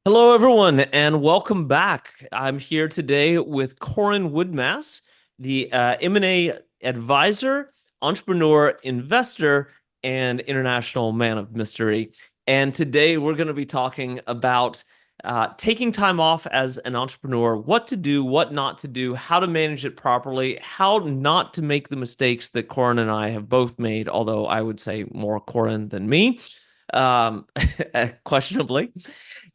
Hello, everyone, and welcome back. I'm here today with Coran Woodmass, the M&A advisor, entrepreneur, investor, and international man of mystery. And today we're going to be talking about taking time off as an entrepreneur, what to do, what not to do, how to manage it properly, how not to make the mistakes that Coran and I have both made, although I would say more Coran than me, um, questionably,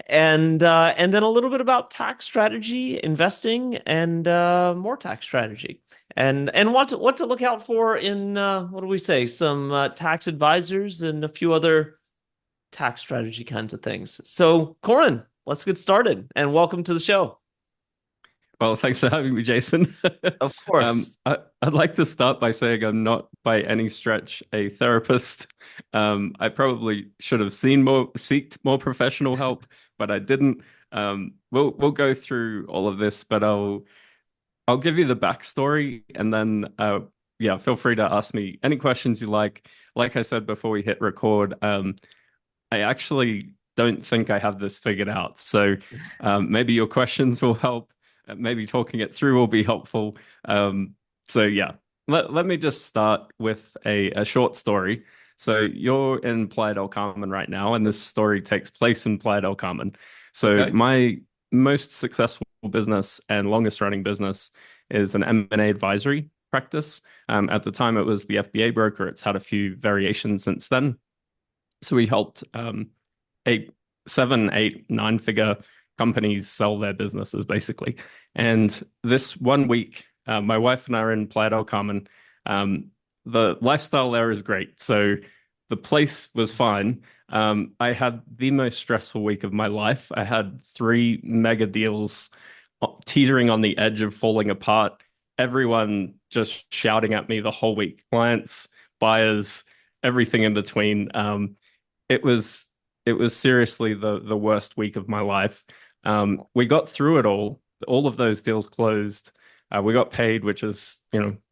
and then a little bit about tax strategy, investing, and more tax strategy, and what to look out for in what do we say? Some tax advisors and a few other tax strategy kinds of things. So, Corin, let's get started, and welcome to the show. Well, thanks for having me, Jason. Of course. I'd like to start by saying I'm not by any stretch a therapist. I probably should have seeked more professional help, but I didn't. We'll go through all of this, but I'll give you the backstory, and then yeah, feel free to ask me any questions you like. Like I said before we hit record, I actually don't think I have this figured out. So maybe your questions will help. Maybe talking it through will be helpful. So yeah, let me just start with a short story. So you're in Playa del Carmen right now, and this story takes place in Playa del Carmen. So Okay. my most successful business and longest running business is an M&A advisory practice. At the time, it was the FBA broker. It's had a few variations since then. So we helped eight, seven, eight, nine-figure companies sell their businesses basically. And this one week, my wife and I are in Playa del Carmen. The lifestyle there is great. So the place was fine. I had the most stressful week of my life. I had three mega deals teetering on the edge of falling apart. Everyone just shouting at me the whole week. Clients, buyers, everything in between. It was it was seriously the worst week of my life. We got through it all. All of those deals closed. We got paid, which is,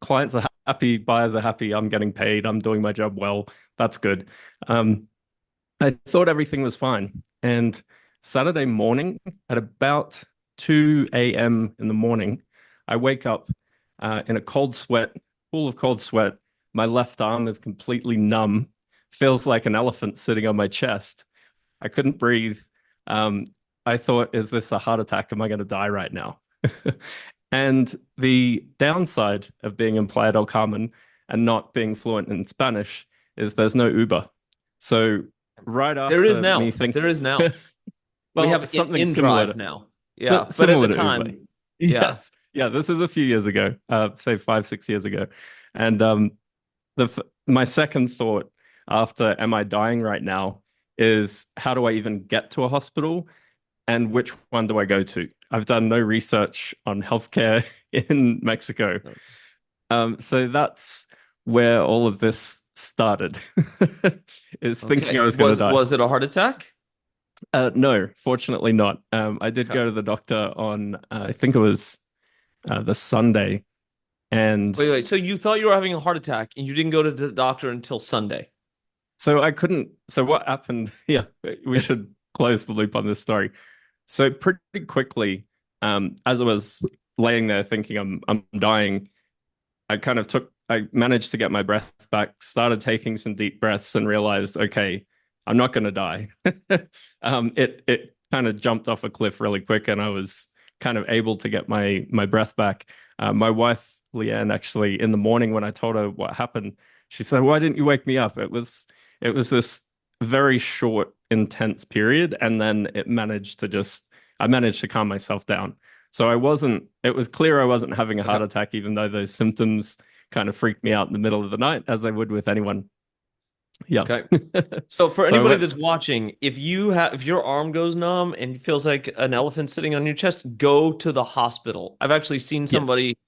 clients are happy, buyers are happy. I'm getting paid. I'm doing my job well. That's good. Um, I thought everything was fine. And Saturday morning at about 2 a.m. in the morning, I wake up in a cold sweat, full of cold sweat. My left arm is completely numb, feels like an elephant sitting on my chest. I couldn't breathe. Um, I thought, is this a heart attack? Am I going to die right now? And the downside of being in Playa del Carmen and not being fluent in Spanish is there's no Uber. So right There is after me now. There thinking, is now. We well, have something InDrive similar now. Yeah, but at similar the to Uber. time, yeah. Yes. Yeah, this is a few years ago, say 5, 6 years ago. And my second thought after am I dying right now is how do I even get to a hospital and which one do I go to? I've done no research on healthcare in Mexico. So that's where all of this started, is thinking Okay. I was going to die. Was it a heart attack? No, fortunately not. I did Okay. go to the doctor on, I think it was the Sunday, and Wait. So you thought you were having a heart attack and you didn't go to the doctor until Sunday. so I couldn't. So what happened? Yeah, we should close the loop on this story. So pretty quickly, as I was laying there thinking I'm dying, I managed to get my breath back, started taking some deep breaths, and realized, okay, I'm not going to die. It kind of jumped off a cliff really quick, and I was kind of able to get my breath back. My wife Leanne, actually, in the morning when I told her what happened, she said, "Why didn't you wake me up?" It was this very short, intense period, and then I managed to calm myself down. So it was clear I wasn't having a heart Okay. attack, even though those symptoms kind of freaked me out in the middle of the night, as they would with anyone. Yeah. Okay. So for So I anybody went, that's watching, if your arm goes numb and it feels like an elephant sitting on your chest, go to the hospital. I've actually seen yes. somebody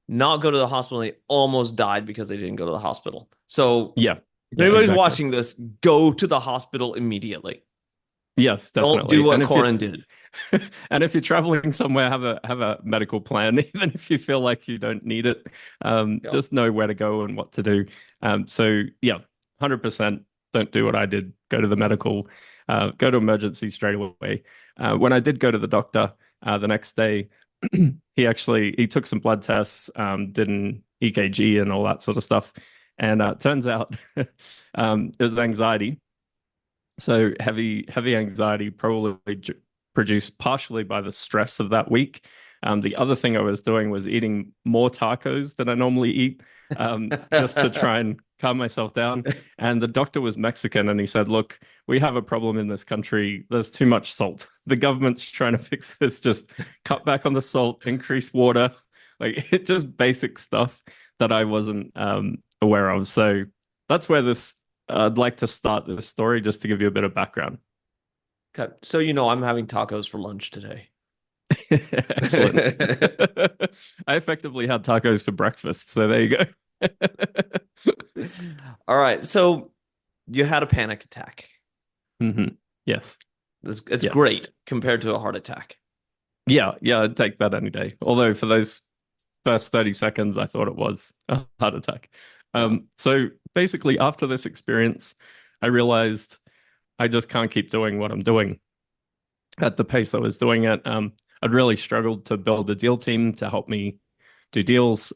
not go to the hospital and they almost died because they didn't go to the hospital. So Yeah. if Yeah, anybody's exactly. watching this, go to the hospital immediately. Yes, Don't do definitely. what Corin did. And if you're traveling somewhere, have a medical plan, even if you feel like you don't need it. Yeah. Just know where to go and what to do. So yeah, 100% don't do what I did. Go to the medical. Go to emergency straight away. When I did go to the doctor the next day, he took some blood tests, did an EKG and all that sort of stuff, and turns out it was anxiety. So heavy anxiety, probably produced partially by the stress of that week. The other thing I was doing was eating more tacos than I normally eat, just to try and calm myself down. And the doctor was Mexican, and he said, "Look, we have a problem in this country. There's too much salt. The government's trying to fix this. Just cut back on the salt, increase water, like it just basic stuff that I wasn't aware of." So that's where this I'd like to start this story just to give you a bit of background. Okay. So, I'm having tacos for lunch today. Excellent. I effectively had tacos for breakfast, so there you go. All right. So you had a panic attack. Yes. It's Yes. great compared to a heart attack. Yeah, I'd take that any day. Although for those first 30 seconds, I thought it was a heart attack. Yeah. So basically, after this experience, I realized I just can't keep doing what I'm doing at the pace I was doing it. I'd really struggled to build a deal team to help me do deals.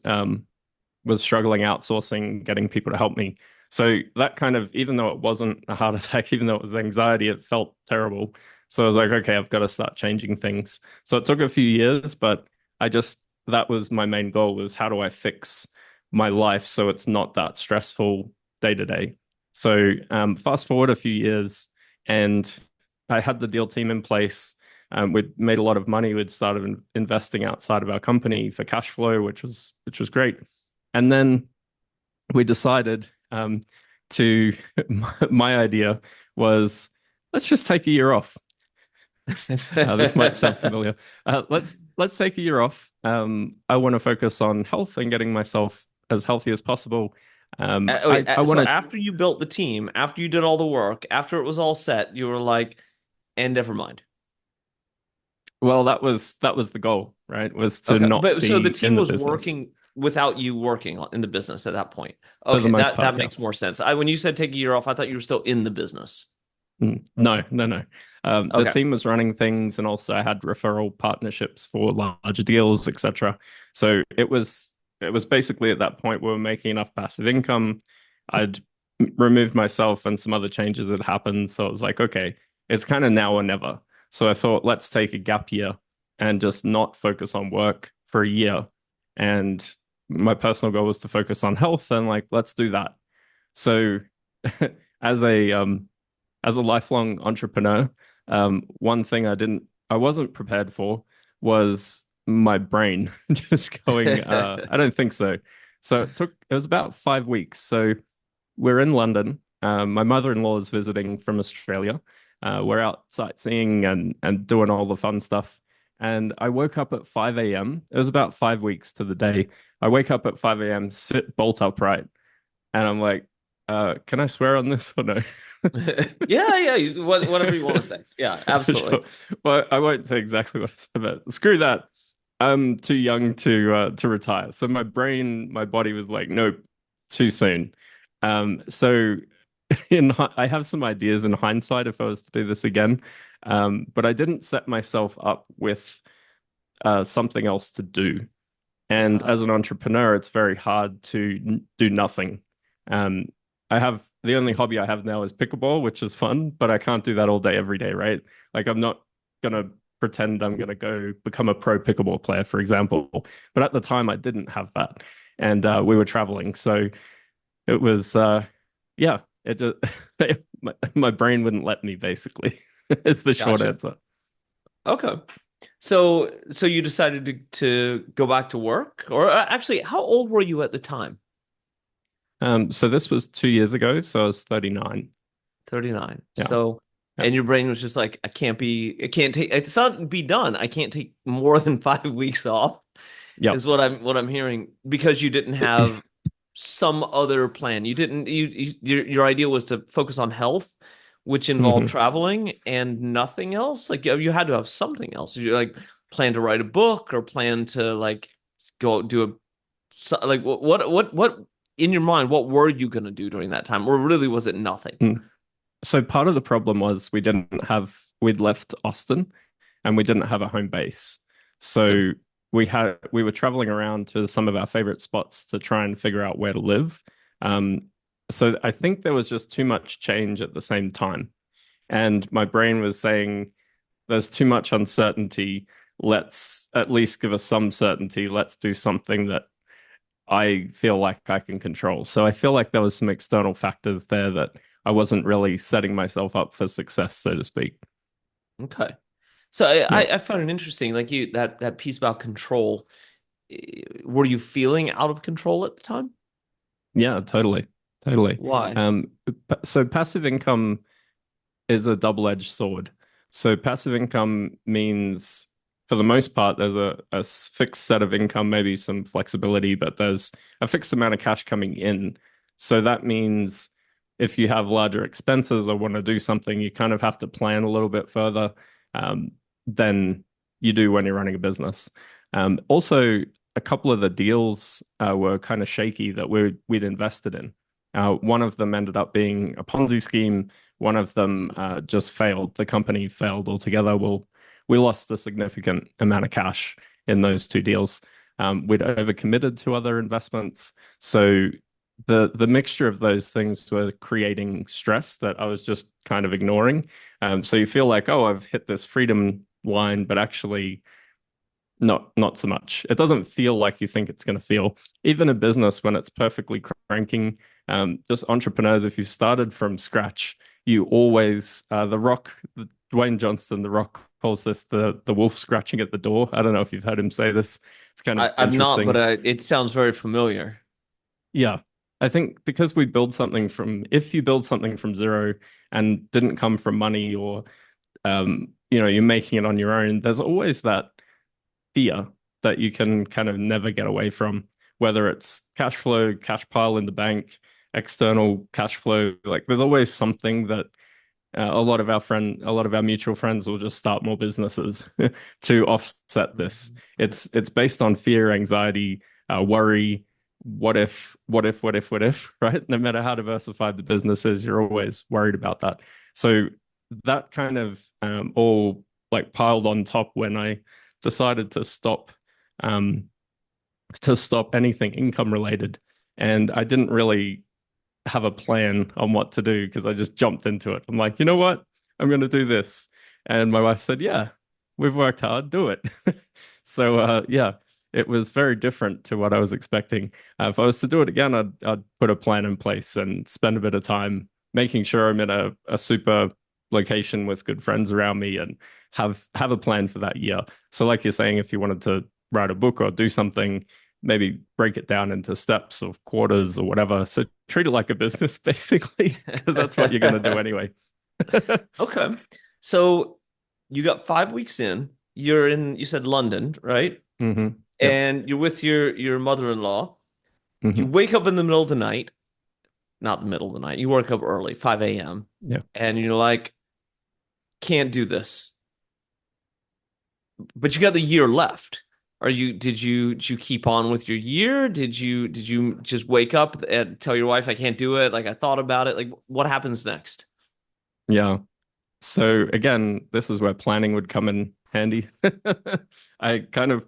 Was struggling outsourcing, getting people to help me. So that kind of, even though it wasn't a heart attack, even though it was anxiety, it felt terrible. So I was like, okay, I've got to start changing things. So it took a few years, but that was my main goal, was how do I fix my life so it's not that stressful day to day. So fast forward a few years, and I had the deal team in place. We'd made a lot of money. We'd started investing outside of our company for cash flow, which was great. And then we decided to my idea was, let's just take a year off. This might sound familiar. Let's take a year off. I want to focus on health and getting myself as healthy as possible. I want So to. after you built the team, after you did all the work, after it was all set, you were like, and never mind. Well, that was the goal, right? Was to Okay. not But so the be team in the was business working without you working in the business at that point. for the Okay, most that part. Yeah. makes more sense. When you said take a year off, I thought you were still in the business. No, no, no. The Okay. team was running things, and also I had referral partnerships for larger deals, etc. So it was basically at that point we were making enough passive income. I'd removed myself, and some other changes had happened. So it was like, okay, it's kind of now or never. So I thought, let's take a gap year and just not focus on work for a year. And my personal goal was to focus on health, and like, let's do that. So as a lifelong entrepreneur, one thing I wasn't prepared for was my brain just going, I don't think so. So it was about 5 weeks. So we're in London. My mother-in-law is visiting from Australia. We're out sightseeing and doing all the fun stuff. And I woke up at 5 a.m. It was about 5 weeks to the day. I wake up at 5 a.m., sit bolt upright, and I'm like, can I swear on this or no? Yeah. Whatever you want to say. Yeah, absolutely. Sure. Well, I won't say exactly what I said, but screw that. I'm too young to retire. So my body was like, nope, too soon. So I have some ideas in hindsight if I was to do this again, but I didn't set myself up with something else to do. And Yeah. as an entrepreneur, it's very hard to do nothing. Um, I have the only hobby I have now is pickleball, which is fun, but I can't do that all day, every day, right? Like I'm not gonna pretend I'm gonna go become a pro pickleball player, for example. But at the time, I didn't have that, and we were traveling, so it was, yeah, it just my brain wouldn't let me. Basically, is the short Gotcha. answer. Okay. So you decided to go back to work, or actually, how old were you at the time? So this was 2 years ago, so I was 39. 39. Yeah, So, yeah, and your brain was just like, I can't take, it's not be done. I can't take more than 5 weeks off, yeah. is what I'm hearing, because you didn't have some other plan. You didn't, your idea was to focus on health, which involved Mhm. traveling and nothing else. Like you had to have something else. You like plan to write a book or plan to like go do like what in your mind, what were you going to do during that time? Or really was it nothing? So part of the problem was we'd left Austin and we didn't have a home base. Okay. So we were traveling around to some of our favorite spots to try and figure out where to live. Um, so I think there was just too much change at the same time. And my brain was saying, there's too much uncertainty. Let's at least give us some certainty. Let's do something that I feel like I can control. So I feel like there was some external factors there that I wasn't really setting myself up for success, so to speak. Okay. So I, Yeah. I I found it interesting, like you that piece about control. Were you feeling out of control at the time? Yeah, totally. Totally. Why? So passive income is a double-edged sword. So passive income means, for the most part, there's a fixed set of income, maybe some flexibility, but there's a fixed amount of cash coming in. So that means if you have larger expenses or want to do something, you kind of have to plan a little bit further um, than you do when you're running a business. Also, a couple of the deals were kind of shaky that we'd invested in. One of them ended up being a Ponzi scheme. One of them just failed. The company failed altogether. We lost a significant amount of cash in those two deals. We'd overcommitted to other investments. So the mixture of those things were creating stress that I was just kind of ignoring. So you feel like, oh, I've hit this freedom line, but actually not so much. It doesn't feel like you think it's going to feel. Even a business when it's perfectly cranking, just entrepreneurs, if you started from scratch, you always the Rock, Dwayne Johnson, the Rock calls this the wolf scratching at the door. I don't know if you've heard him say this. It's kind of I've not, but interesting. it sounds very familiar. Yeah. I think because we build something from, if you build something from zero and didn't come from money or, you're making it on your own, there's always that fear that you can kind of never get away from, whether it's cash flow, cash pile in the bank, external cash flow. Like there's always something that a lot of our mutual friends will just start more businesses to offset this. It's based on fear, anxiety, worry. What if, right? No matter how diversified the business is, you're always worried about that. So that kind of all like piled on top when I decided um, to stop anything income related, and I didn't really have a plan on what to do because I just jumped into it. I'm like, you know what? I'm going to do this. And my wife said, yeah, we've worked hard, do it. So, yeah, it was very different to what I was expecting. If I was to do it again, I'd put a plan in place and spend a bit of time making sure I'm in a super location with good friends around me and have a plan for that year. So, like you're saying, if you wanted to write a book or do something, maybe break it down into steps of quarters or whatever. So treat it like a business, basically, because that's what you're going to do anyway. Okay. So you got 5 weeks in. You're in, you said London, right? Yep. And you're with your mother-in-law. You hmm wake up in the middle of the night, not the middle of the night. You wake up early, 5 a.m. Yeah. And you're like, can't do this. But you got the year left. Did you keep on with your year? Did you just wake up and tell your wife I can't do it? Like I thought about it. Like what happens next? Yeah. So again, this is where planning would come in handy. I kind of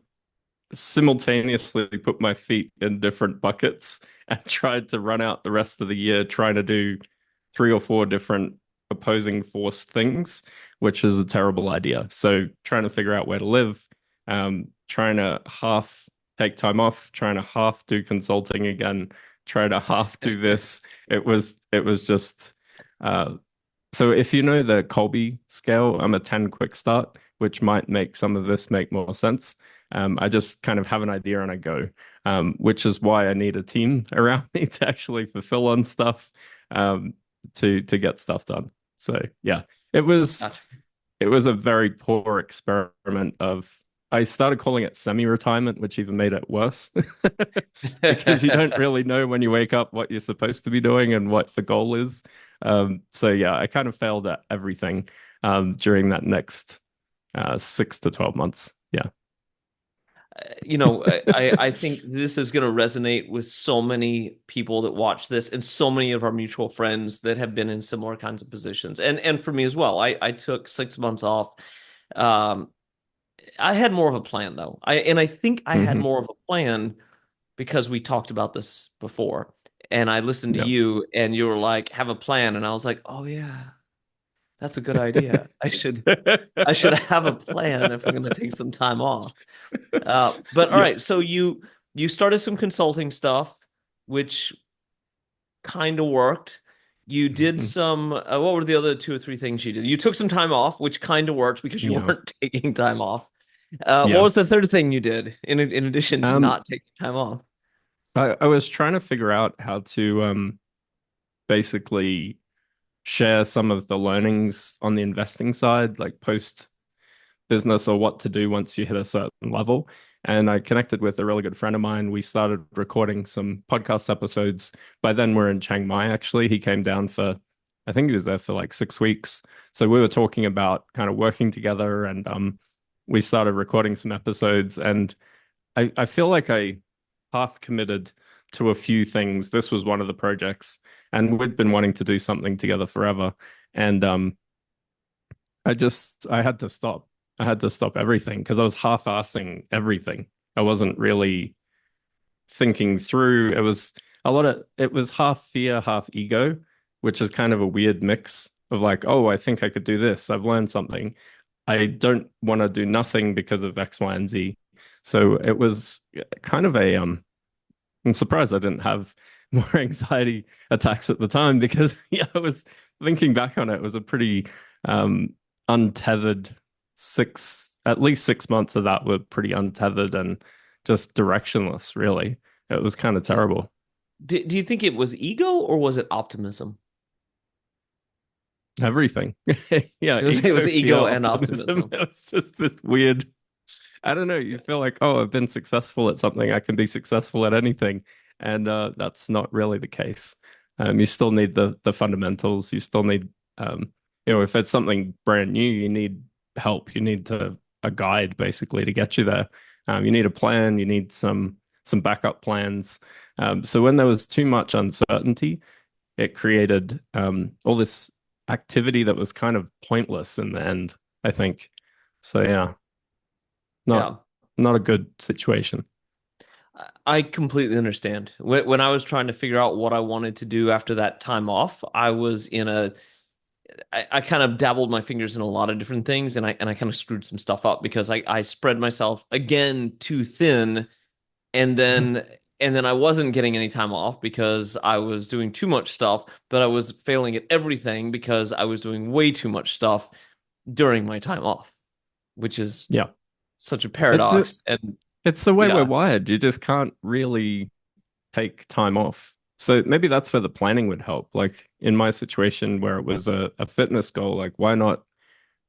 simultaneously put my feet in different buckets and tried to run out the rest of the year trying to do three or four different opposing force things, which is a terrible idea. So trying to figure out where to live, trying to half take time off, trying to half do consulting again, trying to half do this. It was just so if you know the Colby scale, I'm a 10 quick start, which might make some of this make more sense. I just kind of have an idea and I go, which is why I need a team around me to actually fulfill on stuff, to get stuff done. So yeah, it was Gotcha. it was a very poor experiment of I started calling it semi-retirement, which even made it worse because you don't really know when you wake up what you're supposed to be doing and what the goal is. So yeah, I kind of failed at everything during that next 6 to 12 months. Yeah. I think this is going to resonate with so many people that watch this and so many of our mutual friends that have been in similar kinds of positions. And for me as well. I took 6 months off. Um, I had more of a plan though. I think I had Hmm. more of a plan because we talked about this before. And I listened to Yeah. you and you were like, have a plan. And I was like, oh yeah, that's a good idea. I should have a plan if I'm going to take some time off. But all Yeah. right, so you started some consulting stuff, which kind of worked. You did Mhm. some. What were the other two or three things you did? You took some time off, which kind of worked because you Yeah. weren't taking time off. What Yeah. was the third thing you did in addition to Um, not taking time off? I was trying to figure out how to basically share some of the learnings on the investing side, like post business or what to do once you hit a certain level. And I connected with a really good friend of mine. We started recording some podcast episodes. By then, we're in Chiang Mai, actually. He came down for, I think he was there for like 6 weeks. So we were talking about kind of working together and we started recording some episodes. And I feel like I half committed to a few things. This was one of the projects, and we'd been wanting to do something together forever. And I had to stop. I had to stop everything because I was half-assing everything. I wasn't really thinking through. It was half fear, half ego, which is kind of a weird mix of like, oh, I think I could do this. I've learned something. I don't want to do nothing because of X, Y, and Z. So it was kind of I'm surprised I didn't have more anxiety attacks at the time because yeah, I was thinking back on it, it was a pretty um untethered at least 6 months of that were pretty untethered and just directionless, really. It was kind of terrible. Do you think it was ego or was it optimism? Everything. Yeah, It was ego, fear, ego and optimism. optimism. It was just this weird, I don't know, you feel like, oh, I've been successful at something, I can be successful at anything. And that's not really the case. You still need the fundamentals. You still need, if it's something brand new, you need help. You need a guide basically to get you there. You need a plan. You need some backup plans. So when there was too much uncertainty, it created all this activity that was kind of pointless in the end, I think. So yeah, not Yeah. not a good situation. I completely understand. When I was trying to figure out what I wanted to do after that time off, I kind of dabbled my fingers in a lot of different things and I kind of screwed some stuff up because I spread myself again too thin and then I wasn't getting any time off because I was doing too much stuff, but I was failing at everything because I was doing way too much stuff during my time off, which is Yeah. such a It's paradox. And it's the way we're yeah, wired. You just can't really take time off. So maybe that's where the planning would help. Like in my situation where it was a fitness goal, like why not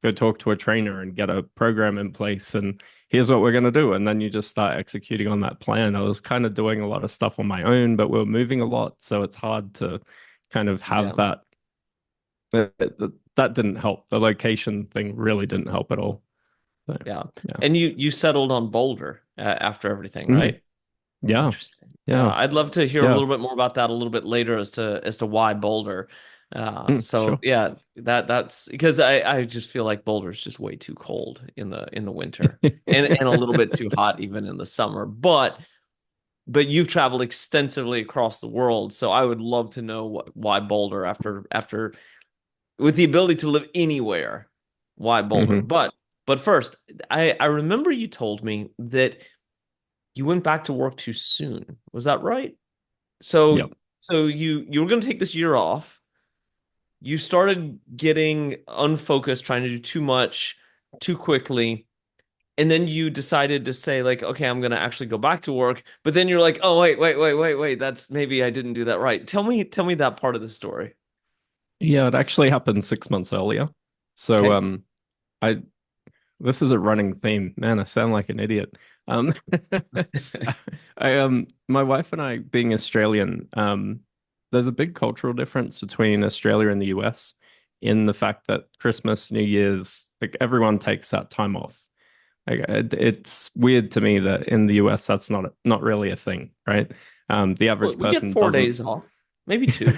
go talk to a trainer and get a program in place and here's what we're going to do. And then you just start executing on that plan. I was kind of doing a lot of stuff on my own, but we are moving a lot. So it's hard to kind of yeah, have that. That didn't help. The location thing really didn't help at all. So, yeah. yeah. And you settled on Boulder after everything, Mhm. right? Yeah. Interesting. Yeah, Yeah. I'd love to hear a Yeah. little bit more about that a little bit later as to why Boulder. So Sure. yeah, that's because I just feel like Boulder is just way too cold in the winter and a little bit too hot even in the summer. But you've traveled extensively across the world, so I would love to know why Boulder after with the ability to live anywhere, why Boulder? Hmm. But first, I remember you told me that you went back to work too soon. Was that right? So Yep. so you were going to take this year off. You started getting unfocused, trying to do too much too quickly, and then you decided to say like, okay, I'm going to actually go back to work. But then you're like, oh wait, that's maybe I didn't do that right. Tell me that part of the story. Yeah, it actually happened 6 months earlier. So Okay. I this is a running theme. Man, I sound like an idiot. Um my wife and I being Australian, there's a big cultural difference between Australia and the US in the fact that Christmas, New Year's, like everyone takes that time off. It's weird to me that in the US that's not really a thing, right? The Well, average we get person four doesn't. days off, maybe two.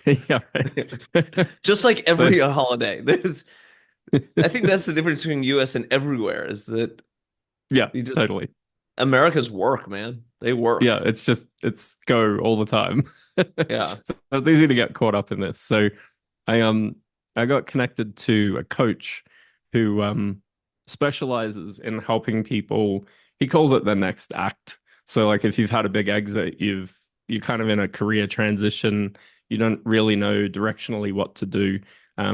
Yeah, right. Just like So every holiday. I think that's the difference between US and everywhere is that yeah, you just totally. America's work, man. They Yeah, work. it's go all the time. Yeah. So it's easy to get caught up in this. So I um I got connected to a coach who specializes in helping people. He calls it the next act. So like if you've had a big exit, you're kind of in a career transition, you don't really know directionally what to do.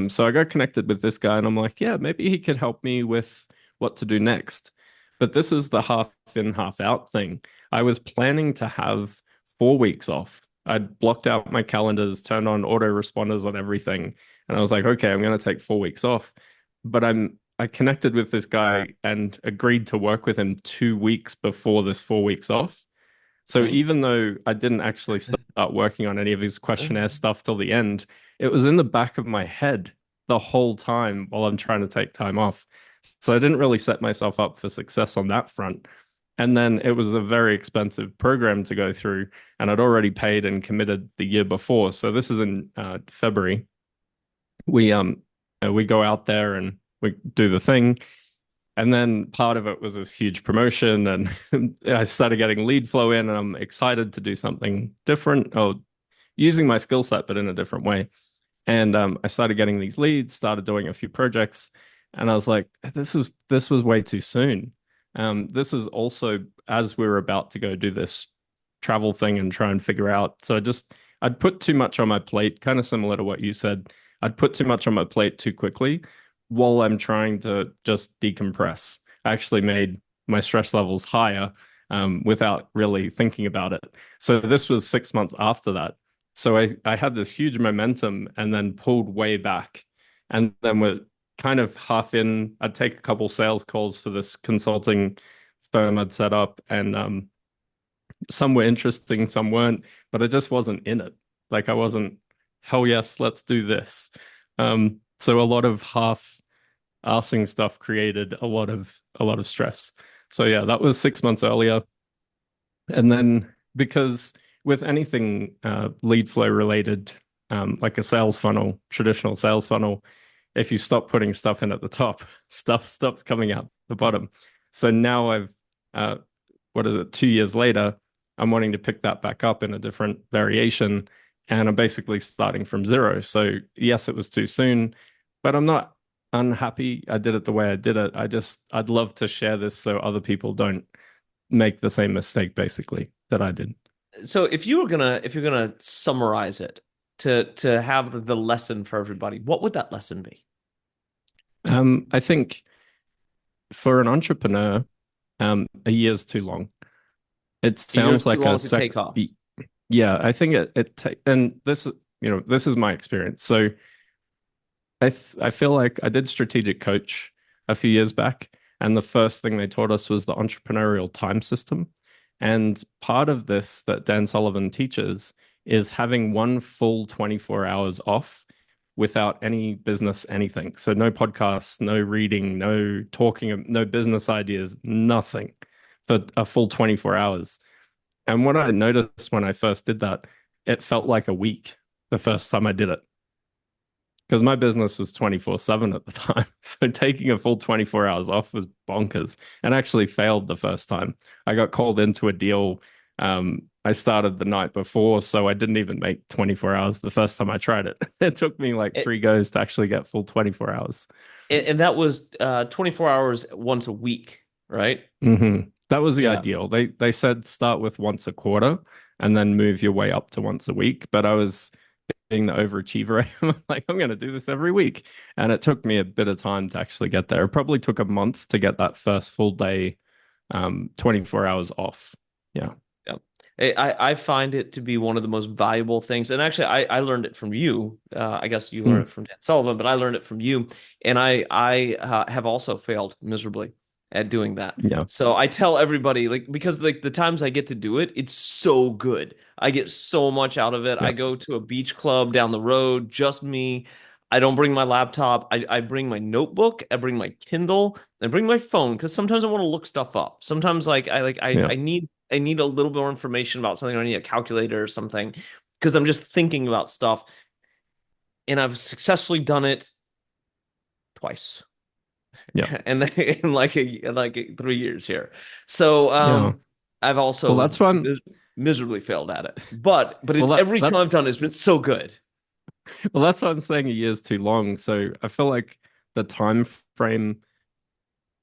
So I got connected with this guy and I'm like, yeah, maybe he could help me with what to do next. But this is the half in, half out thing. I was planning to have 4 weeks off. I'd blocked out my calendars, turned on autoresponders on everything, and I was like, okay, I'm going to take 4 weeks off. But I connected with this guy and agreed to work with him 2 weeks before this 4 weeks off. So Okay. even though I didn't actually start working on any of his questionnaire stuff till the end, it was in the back of my head the whole time while I'm trying to take time off. So I didn't really set myself up for success on that front. And then it was a very expensive program to go through, and I'd already paid and committed the year before. So this is in February. We go out there and we do the thing, and then part of it was this huge promotion, and I started getting lead flow in, and I'm excited to do something different, or using my skill set, but in a different way. And I started getting these leads, started doing a few projects, and I was like, this was way too soon. This is also as we were about to go do this travel thing and try and figure out. So I'd put too much on my plate, kind of similar to what you said. I'd put too much on my plate too quickly while I'm trying to just decompress. I actually made my stress levels higher without really thinking about it. So this was 6 months after that. So I had this huge momentum and then pulled way back. And then we're kind of half in. I'd take a couple sales calls for this consulting firm I'd set up, and some were interesting, some weren't, but I just wasn't in it. Like I wasn't, hell yes, let's do this. So a lot of half arsing stuff created a lot of stress. So yeah, that was 6 months earlier. And then because with anything lead flow related, like a sales funnel, traditional sales funnel, if you stop putting stuff in at the top, stuff stops coming out the bottom. So now uh, what is it, 2 years later, I'm wanting to pick that back up in a different variation. And I'm basically starting from zero. So yes, it was too soon, but I'm not unhappy I did it the way I did it. I'd love to share this so other people don't make the same mistake basically that I did. So if you're gonna summarize it to have the lesson for everybody, what would that lesson be? I think for an entrepreneur, a year's too long. It A year's sounds too like a long to take sex. off. Yeah, I think and this is my experience. So I feel like I did strategic coach a few years back, and the first thing they taught us was the entrepreneurial time system. And part of this that Dan Sullivan teaches is having one full 24 hours off without any business anything. So no podcasts, no reading, no talking, no business ideas, nothing for a full 24 hours. And what I noticed when I first did that, it felt like a week the first time I did it because my business was 24/7 at the time. So taking a full 24 hours off was bonkers and actually failed the first time. I got called into a deal. I started the night before, so I didn't even make 24 hours the first time I tried it. It took me like It, 3 goes to actually get full 24 hours. and that was 24 hours once a week, right? That was the Yeah. ideal. They said start with once a quarter and then move your way up to once a week. But I was being the overachiever. I'm like, I'm going to do this every week. And it took me a bit of time to actually get there. It probably took a month to get that first full day, 24 hours off. Yeah. Yeah. I find it to be one of the most valuable things. And actually, I learned it from you. I guess you learned Mm, it from Dan Sullivan, but I learned it from you. And I have also failed miserably at doing that. yeah. So I tell everybody, like, because like the times I get to do it, it's so good. I get so much out of it. Yeah. I go to a beach club down the road, just me. I don't bring my laptop. I bring my notebook. I bring my Kindle. I bring my phone because sometimes I want to look stuff up. Sometimes Yeah. I need a little bit more information about something, or I need a calculator or something because I'm just thinking about stuff. And I've successfully done it twice, Yeah. and in like 3 years here. So Yeah. I've Well, also that's one. miserably failed at it. But Well, every time I've that's done it, it's been so good. well, that's what I'm saying. A year's too long. So I feel like the time frame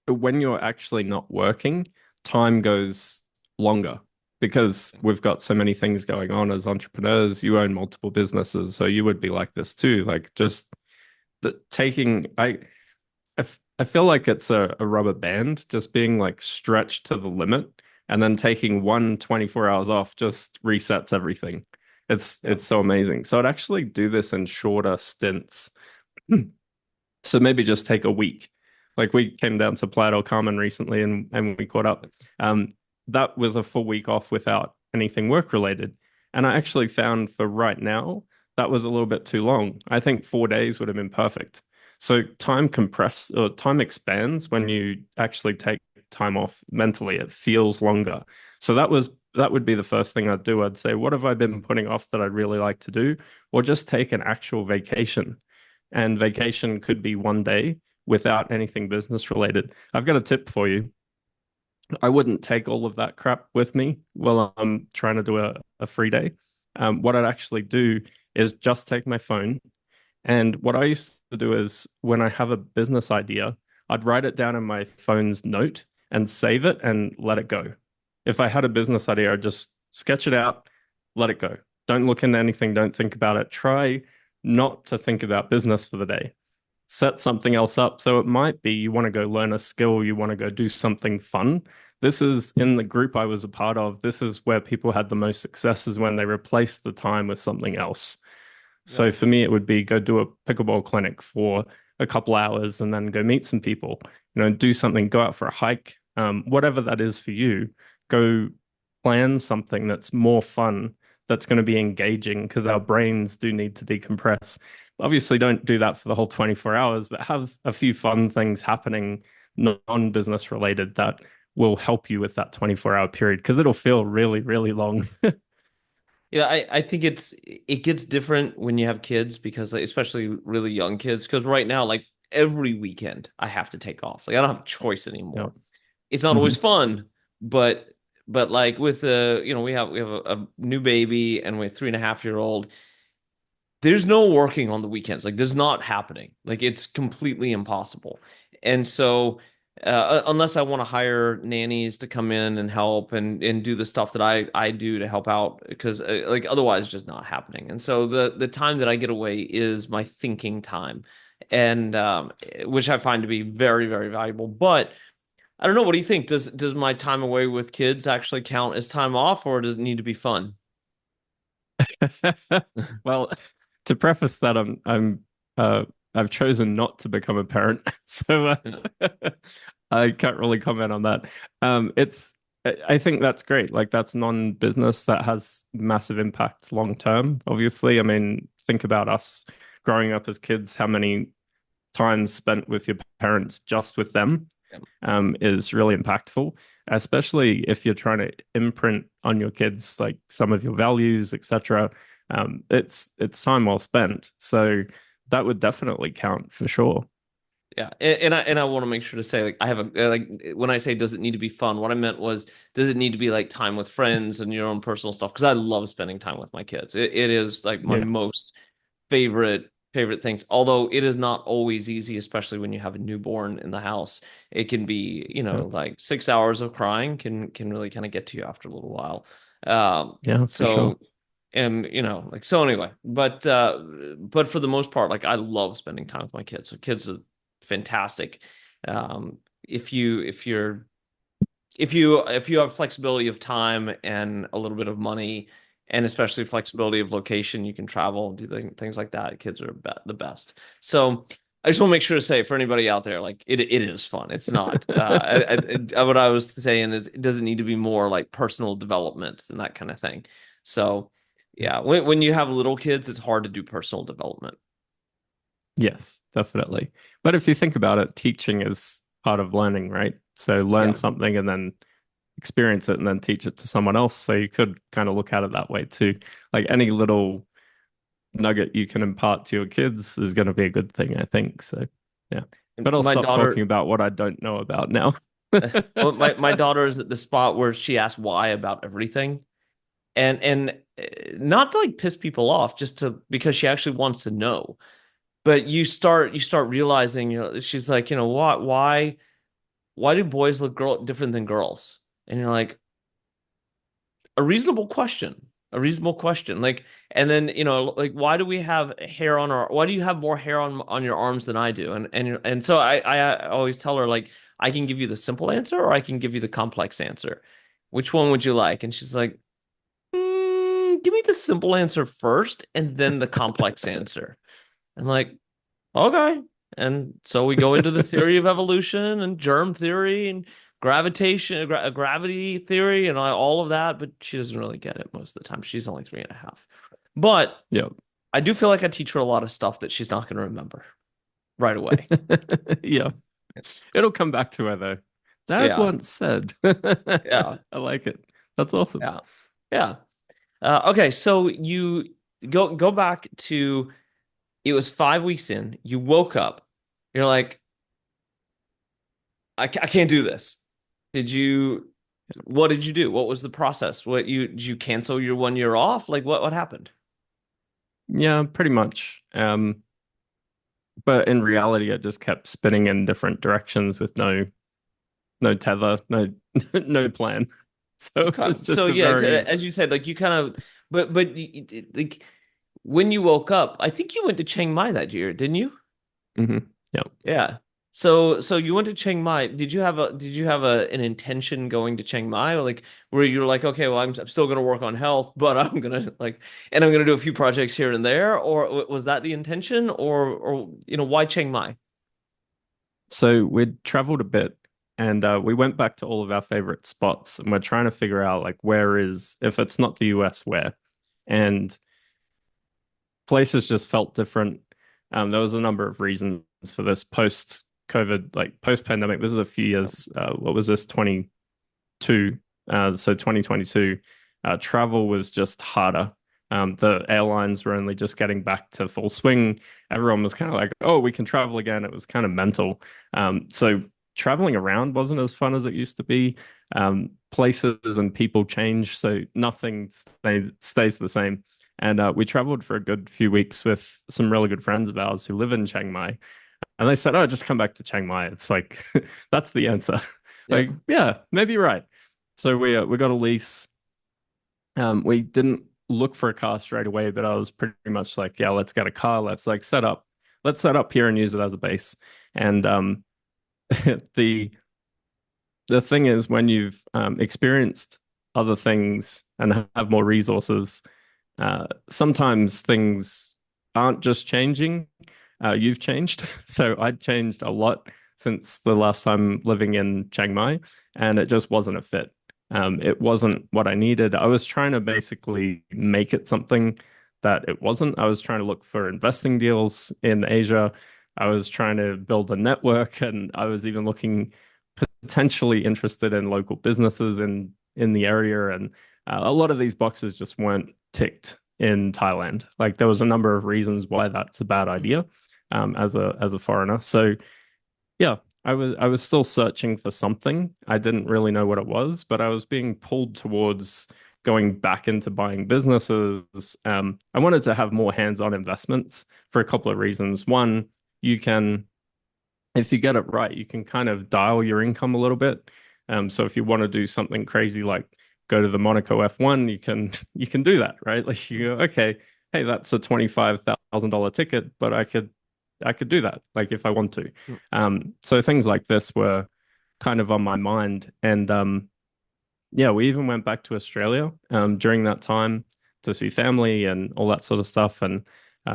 when you're actually not working, time goes longer because we've got so many things going on as entrepreneurs. You own multiple businesses, so you would be like this too. Like just the taking, I feel like it's a rubber band, just being like stretched to the limit, and then taking 24 hours off just resets everything. Yeah. It's so amazing. So I'd actually do this in shorter stints. So maybe just take a week. Like we came down to Playa del Carmen recently and we caught up. Um, that was a full week off without anything work related. And I actually found for right now, that was a little bit too long. I think 4 days would have been perfect. So time expands when you actually take time off mentally. It feels longer. So that would be the first thing I'd do. I'd say, what have I been putting off that I'd really like to do? Or just take an actual vacation, and vacation could be 1 day without anything business related. I've got a tip for you. I wouldn't take all of that crap with me while I'm trying to do a free day. What I'd actually do is just take my phone. And what I used to do is when I have a business idea, I'd write it down in my phone's note and save it and let it go. If I had a business idea, I'd just sketch it out, let it go. Don't look into anything, don't think about it. Try not to think about business for the day. Set something else up. So it might be you want to go learn a skill, you want to go do something fun. This is in the group I was a part of. This is where people had the most successes when they replaced the time with something else. Yeah. So for me, it would be go do a pickleball clinic for a couple hours and then go meet some people, do something, go out for a hike, whatever that is for you, go plan something that's more fun, that's going to be engaging because our brains do need to decompress. Obviously, don't do that for the whole 24 hours, but have a few fun things happening non-business related that will help you with that 24-hour period because it'll feel really, really long. Yeah, I think it gets different when you have kids because like, especially really young kids because right now like every weekend I have to take off. Like I don't have a choice Yeah. anymore. It's not Hmm. always fun, but like with the we have a new baby and we're 3.5 year old. There's no working on the weekends. Like, this is not happening. Like, it's completely impossible. And so, unless I want to hire nannies to come in and help and do the stuff that I do to help out, because like otherwise, it's just not happening. And so the time that I get away is my thinking time, and which I find to be very very valuable. But I don't know. What do you think? Does my time away with kids actually count as time off, or does it need to be fun? Well, to preface that, uh, I've chosen not to become a parent, so I can't really comment on that. I think that's great. Like that's non-business that has massive impact long term. Obviously, I mean, think about us growing up as kids. How many times spent with your parents just with them Yeah. is really impactful, especially if you're trying to imprint on your kids like some of your values, etc. It's time well spent. So that would definitely count for sure. Yeah, and I want to make sure to say like I have a like when I say does it need to be fun, what I meant was does it need to be like time with friends and your own personal stuff? Because I love spending time with my kids. It is like my Yeah, most favorite things. Although it is not always easy, especially when you have a newborn in the house. It can be yeah, like 6 hours of crying can really kind of get to you after a little while. yeah, for sure. So and like so anyway, but for the most part, like I love spending time with my kids. So kids are fantastic. If you have flexibility of time and a little bit of money, and especially flexibility of location, you can travel and do things like that. Kids are the best. So I just want to make sure to say for anybody out there, like it is fun. It's not. What I was saying is, it doesn't need to be more like personal development and that kind of thing. So yeah, when you have little kids, it's hard to do personal development. Yes, definitely. But if you think about it, teaching is part of learning, right? So learn Yeah. something and then experience it and then teach it to someone else. So you could kind of look at it that way too. Like any little nugget you can impart to your kids is going to be a good thing, I think. So, yeah. And But I'll my stop talking daughter, about what I don't know about now. well, my daughter is at the spot where she asks why about everything. And not to like piss people off, just to because she actually wants to know. But you start realizing, she's like, why do boys look different than girls? And you're like, a reasonable question. A reasonable question. Like, and then, like, why do you have more hair on your arms than I do? And so I always tell her, like, I can give you the simple answer or I can give you the complex answer. Which one would you like? And she's like, give me the simple answer first and then the complex answer. I'm like, okay. And so we go into the theory of evolution and germ theory and gravity theory and all of that, but she doesn't really get it most of the time. She's only 3.5. But Yeah. I do feel like I teach her a lot of stuff that she's not going to remember right away. Yeah. It'll come back to her though. Dad Yeah. once said. Yeah. I like it. That's awesome. Yeah. Yeah. Okay. So you go back to it was 5 weeks in. You woke up. You're like, I can't do this. Did you, what did you do? What was the process? Did you cancel your 1 year off? Like what happened? Yeah, pretty much. But in reality, it just kept spinning in different directions with no tether, no no plan. So it Okay. was So just a yeah, very as you said, like you kind of, like when you woke up, I think you went to Chiang Mai that year, didn't you? yeah. Yeah. So you went to Chiang Mai. Did you have an intention going to Chiang Mai, or like where you're like, okay, well, I'm still gonna work on health, but I'm gonna and I'm gonna do a few projects here and there, or was that the intention, or why Chiang Mai? So we'd traveled a bit and we went back to all of our favorite spots and we're trying to figure out like where is if it's not the US where. And places just felt different. There was a number of reasons for this post COVID, like post pandemic. This is a few years. What was this? 22. So 2022. Travel was just harder. The airlines were only just getting back to full swing. Everyone was kind of like, "Oh, we can travel again." It was kind of mental. So traveling around wasn't as fun as it used to be. Places and people change, so nothing stays the same. And we traveled for a good few weeks with some really good friends of ours who live in Chiang Mai. And they said, "Oh, just come back to Chiang Mai." It's like that's the answer. Yeah. Like, yeah, maybe you're right. So we got a lease. We didn't look for a car straight away, but I was pretty much like, yeah, let's get a car. Let's set up here and use it as a base. And the the thing is, when you've experienced other things and have more resources, sometimes things aren't just changing. You've changed. So I'd changed a lot since the last time living in Chiang Mai, and it just wasn't a fit. It wasn't what I needed. I was trying to basically make it something that it wasn't. I was trying to look for investing deals in Asia. I was trying to build a network, and I was even looking potentially interested in local businesses in the area. And a lot of these boxes just weren't ticked in Thailand. Like there was a number of reasons why that's a bad idea as a foreigner. So yeah, I was still searching for something. I didn't really know what it was, but I was being pulled towards going back into buying businesses. I wanted to have more hands-on investments for a couple of reasons. One, you can, if you get it right, you can kind of dial your income a little bit. So if you want to do something crazy like go to the Monaco F1, you can do that, right? Like you go, okay, hey, that's a $25,000 ticket, but I could do that, like if I want to. So things like this were kind of on my mind, and yeah, we even went back to Australia during that time to see family and all that sort of stuff. And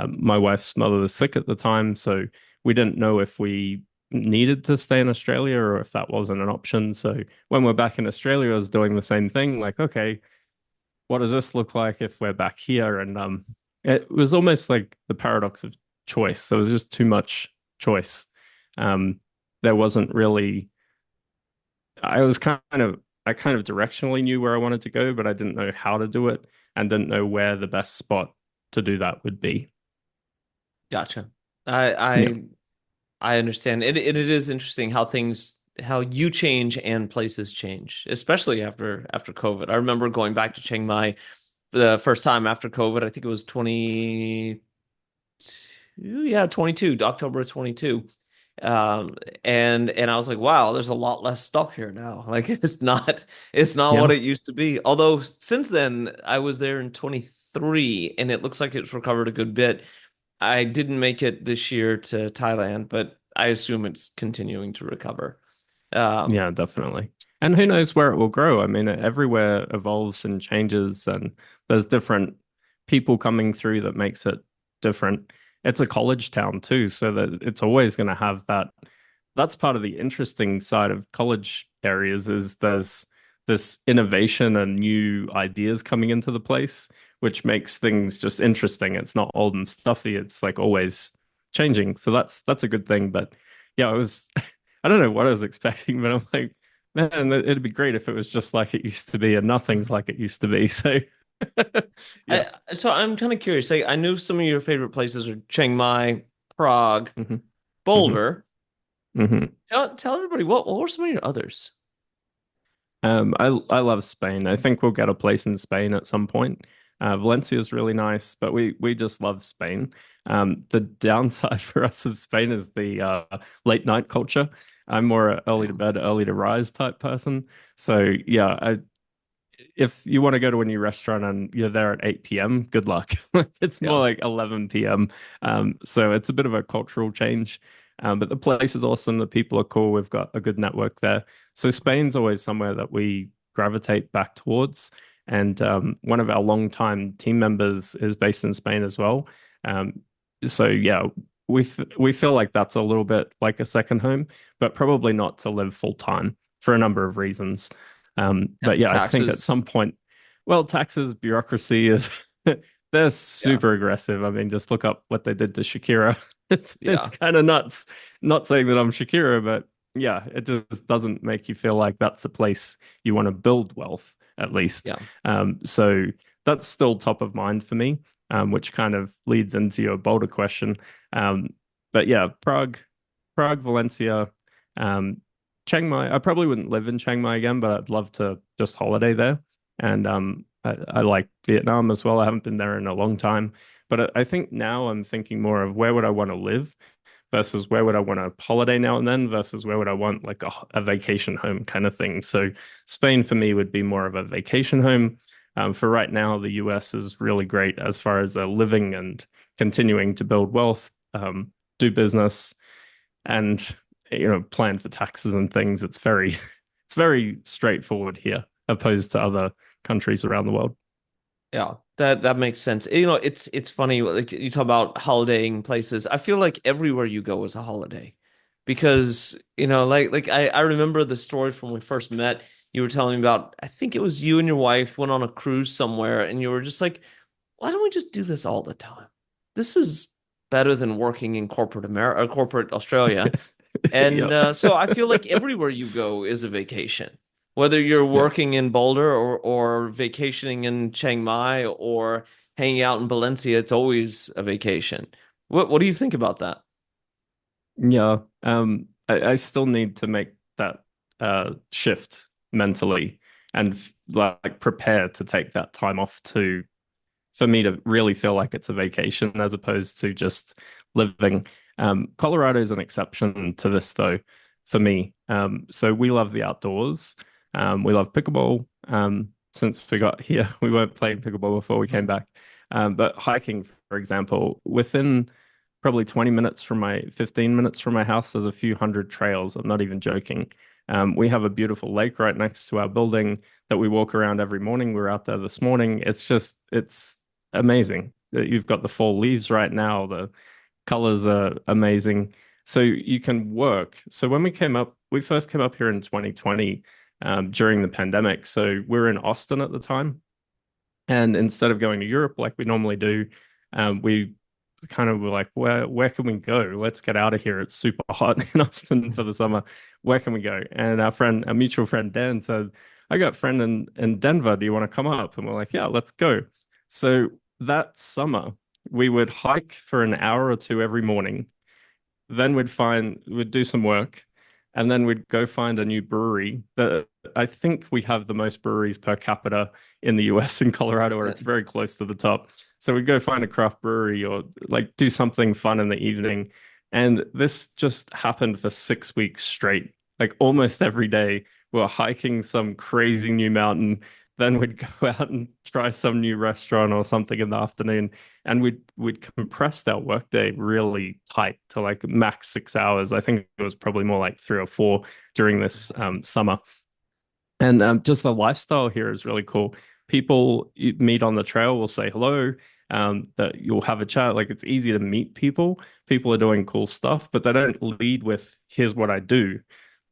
my wife's mother was sick at the time, so we didn't know if we needed to stay in Australia or if that wasn't an option. So when we're back in Australia, I was doing the same thing, like, okay, what does this look like if we're back here? And it was almost like the paradox of choice. There was just too much choice. Um, there wasn't really. I was kind of I kind of directionally knew where I wanted to go, but I didn't know how to do it and didn't know where the best spot to do that would be. Gotcha. I Yeah, I I understand. It is interesting how how you change and places change, especially after COVID. I remember going back to Chiang Mai the first time after COVID. I think it was 22, October 22. Um, and I was like, wow, there's a lot less stuff here now. Like it's not what yeah, it used to be. Although since then I was there in 23 and it looks like it's recovered a good bit. I didn't make it this year to Thailand, but I assume it's continuing to recover. Um, yeah, definitely. And who knows where it will grow? I mean, everywhere evolves and changes, and there's different people coming through that makes it different. It's a college town too, so that it's always going to have that. That's part of the interesting side of college areas is there's this innovation and new ideas coming into the place, which makes things just interesting. It's not old and stuffy. It's like always changing. So that's a good thing. But yeah, it was I don't know what I was expecting, but I'm like, man, it'd be great if it was just like it used to be and nothing's like it used to be. So yeah. so I'm kind of curious. I knew some of your favorite places are Chiang Mai, Prague, hmm hmm Boulder. hmm Tell everybody what were some of your others? I love Spain. I think we'll get a place in Spain at some point. Valencia is really nice, but we just love Spain. The downside for us of Spain is the late night culture. I'm more a early to Yeah. bed, early to rise type person. So yeah, if you want to go to a new restaurant and you're there at 8 p.m., good luck. It's more Yeah. like 11 p.m. So it's a bit of a cultural change. But the place is awesome. The people are cool. We've got a good network there. So Spain's always somewhere that we gravitate back towards. And one of our longtime team members is based in Spain as well. Um, so yeah, we feel like that's a little bit like a second home, but probably not to live full time for a number of reasons. Yeah. But yeah, I think at Taxes. some point, well, taxes, bureaucracy is they're Yeah. super aggressive. I mean, just look up what they did to Shakira. It's Yeah. kind of nuts. Not saying that I'm Shakira, but yeah, it just doesn't make you feel like that's a place you want to build wealth, at least. Yeah. So that's still top of mind for me, which kind of leads into your bolder question. Um, but yeah, Prague, Valencia, um, Chiang Mai. I probably wouldn't live in Chiang Mai again, but I'd love to just holiday there. And I like Vietnam as well. I haven't been there in a long time, but I think now I'm thinking more of where would I want to live versus where would I want to holiday now and then versus where would I want like a vacation home kind of thing. So Spain for me would be more of a vacation home. For right now, the US is really great as far as living and continuing to build wealth, do business, and plan for taxes and things. It's very it's very straightforward here opposed to other countries around the world. Yeah, that makes sense. It's funny, like you talk about holidaying places. I feel like everywhere you go is a holiday because, like I remember the story from when we first met. You were telling me about, I think it was you and your wife went on a cruise somewhere and you were just like, why don't we just do this all the time? This is better than working in corporate America or corporate Australia. And Yeah, so I feel like everywhere you go is a vacation, whether you're yeah, working in Boulder or vacationing in Chiang Mai or hanging out in Valencia, it's always a vacation. What do you think about that? yeah. I still need to make that shift mentally and like prepare to take that time off to for me to really feel like it's a vacation as opposed to just living. Colorado is an exception to this, though, for me. So we love the outdoors. We love pickleball. Since we got here, we weren't playing pickleball before we came Mhm. back. But hiking, for example, within probably 20 minutes from 15 minutes from my house, there's a few hundred trails. I'm not even joking. We have a beautiful lake right next to our building that we walk around every morning. We were out there this morning. It's amazing that you've got the fall leaves right now. The colors are amazing. So you can work. So when we first came up here in 2020 during the pandemic. So we were in Austin at the time. And instead of going to Europe like we normally do, we kind of were like, where can we go? Let's get out of here. It's super hot in Austin for the summer. Where can we go? And our mutual friend Dan said, I got a friend in Denver. Do you want to come up? And we're like, yeah, let's go. So that summer, we would hike for an hour or two every morning. Then we'd do some work, and then we'd go find a new brewery. That I think we have the most breweries per capita in the US in Colorado, or Yeah. it's very close to the top. So we'd go find a craft brewery or like do something fun in the evening. And this just happened for 6 weeks straight. Like almost every day, we were hiking some crazy new mountain. Then we'd go out and try some new restaurant or something in the afternoon, and we'd compressed our workday really tight to like max 6 hours. I think it was probably more like 3 or 4 during this summer. And just the lifestyle here is really cool. People you meet on the trail will say hello. That you'll have a chat. Like it's easy to meet people. People are doing cool stuff, but they don't lead with "Here's what I do."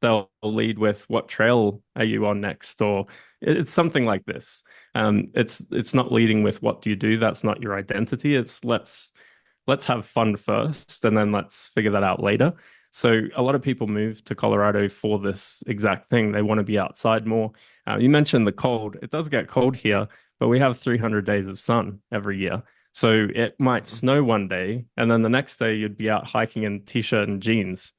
They'll lead with "What trail are you on next?" Or it's something like this. It's not leading with "What do you do?" That's not your identity. It's let's have fun first and then let's figure that out later. So a lot of people move to Colorado for this exact thing. They want to be outside more. You mentioned the cold. It does get cold here, but we have 300 days of sun every year. So it might snow one day, and then the next day you'd be out hiking in t-shirt and jeans,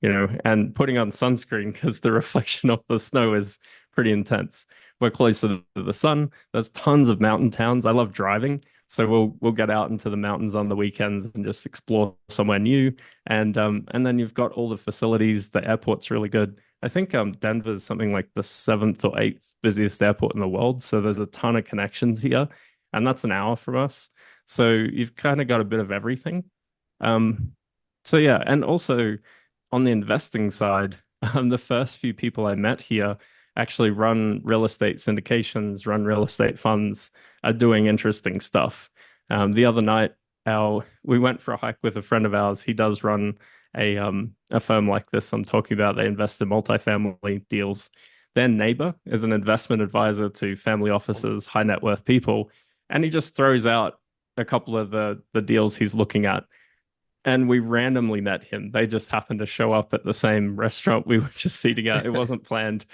and putting on sunscreen because the reflection of the snow is pretty intense. We're closer to the sun. There's tons of mountain towns. I love driving. So we'll get out into the mountains on the weekends and just explore somewhere new. And then you've got all the facilities. The airport's really good. I think Denver's something like the seventh or eighth busiest airport in the world. So there's a ton of connections here, and that's an hour from us. So you've kind of got a bit of everything. Um, so yeah, and also on the investing side, the first few people I met here actually run real estate syndications, run real estate funds, are doing interesting stuff. The other night, we went for a hike with a friend of ours. He does run a firm like this I'm talking about. They invest in multifamily deals. Their neighbor is an investment advisor to family offices, high net worth people, and he just throws out a couple of the deals he's looking at. And we randomly met him. They just happened to show up at the same restaurant we were just eating at. It wasn't planned.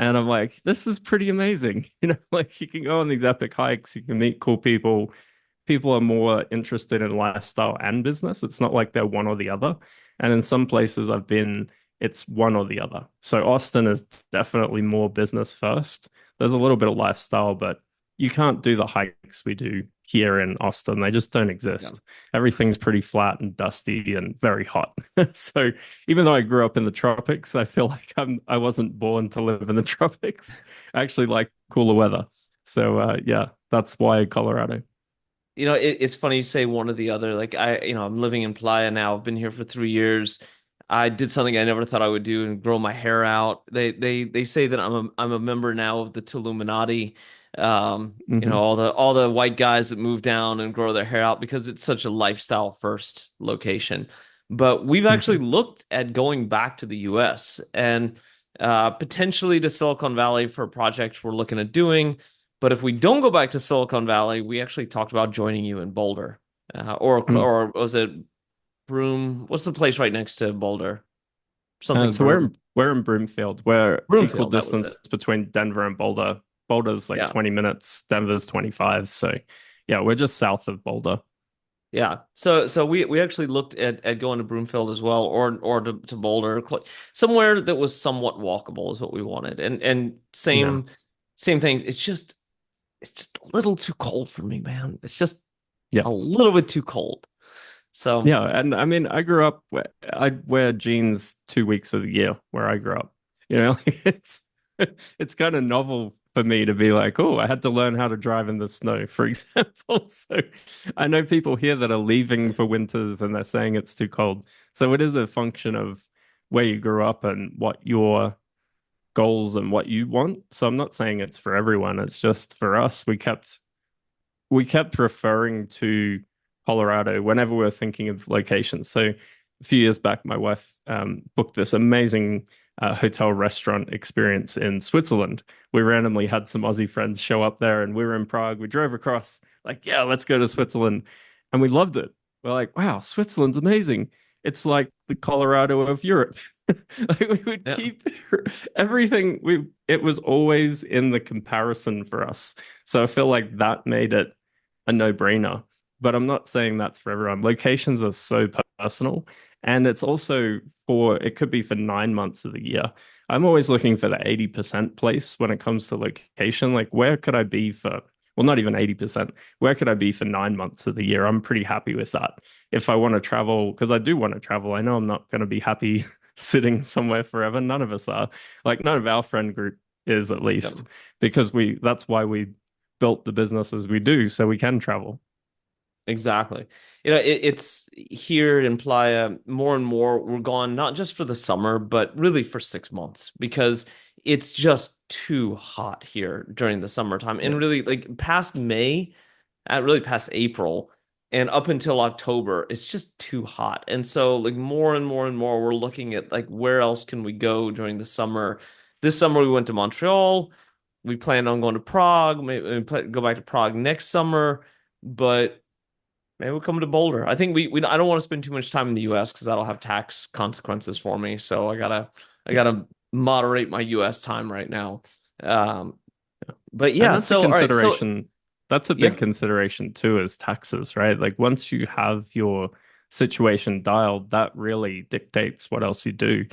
And I'm like, this is pretty amazing. Like you can go on these epic hikes, you can meet cool people. People are more interested in lifestyle and business. It's not like they're one or the other. And in some places I've been, it's one or the other. So Austin is definitely more business first. There's a little bit of lifestyle, but you can't do the hikes we do here in Austin. They just don't Yeah. exist. Everything's pretty flat and dusty and very hot. So even though I grew up in the tropics, I feel like I wasn't born to live in the tropics. I actually like cooler weather. So yeah, that's why Colorado. It's funny you say one or the other. Like I'm living in Playa now. I've been here for 3 years. I did something I never thought I would do and grow my hair out. They say that I'm a member now of the Tilluminati. Hmm. All the white guys that move down and grow their hair out because it's such a lifestyle first location. But we've actually Hmm. looked at going back to the US and potentially to Silicon Valley for projects we're looking at doing. But if we don't go back to Silicon Valley, we actually talked about joining you in Boulder, or was it Broom? What's the place right next to Boulder? Something So we're Broom. we're in Broomfield. We're equal Broomfield, that was it. distance between Denver and Boulder. Boulder's like Yeah. 20 minutes, Denver's 25. So yeah, we're just south of Boulder. Yeah. So we actually looked at going to Broomfield as well, or to Boulder, somewhere that was somewhat walkable is what we wanted. And Yeah. same thing. It's just a little too cold for me, man. It's just Yeah. a little bit too cold. So Yeah. And I mean, I grew up, I wear jeans 2 weeks of the year where I grew up. It's it's kind of novel for me to be like, oh, I had to learn how to drive in the snow, for example. So I know people here that are leaving for winters and they're saying it's too cold. So it is a function of where you grew up and what your goals and what you want. So I'm not saying it's for everyone. It's just for us. We kept referring to Colorado whenever we were thinking of locations. So a few years back, my wife booked this amazing hotel restaurant experience in Switzerland. We randomly had some Aussie friends show up there, and we were in Prague. We drove across, like, yeah, let's go to Switzerland, and we loved it. We're like, wow, Switzerland's amazing. It's like the Colorado of Europe. Like we would Yeah, keep everything it was always in the comparison for us. So I feel like that made it a no-brainer. But I'm not saying that's for everyone. Locations are so personal. And it's also it could be for 9 months of the year. I'm always looking for the 80% place when it comes to location. Like, where could I be for, well, not even 80%, where could I be for 9 months of the year? I'm pretty happy with that. If I want to travel, because I do want to travel, I know I'm not going to be happy sitting somewhere forever. None of us are. Like, none of our friend group is, at yeah. least, because that's why we built the business as we do, so we can travel. Exactly. It's here in Playa more and more. We're gone not just for the summer, but really for 6 months because it's just too hot here during the summertime. And Yeah. really, like past May, really past April, and up until October, it's just too hot. And so, like more and more and more, we're looking at like where else can we go during the summer. This summer, we went to Montreal. We planned on going to Prague. Maybe go back to Prague next summer, but. Maybe we'll come to Boulder. I think we I don't want to spend too much time in the US because that'll have tax consequences for me. So I gotta moderate my US time right now. Um, but And yeah, that's a so all right, so consideration. That's a big yeah, consideration too, is taxes, right? Like once you have your situation dialed, that really dictates what else you do.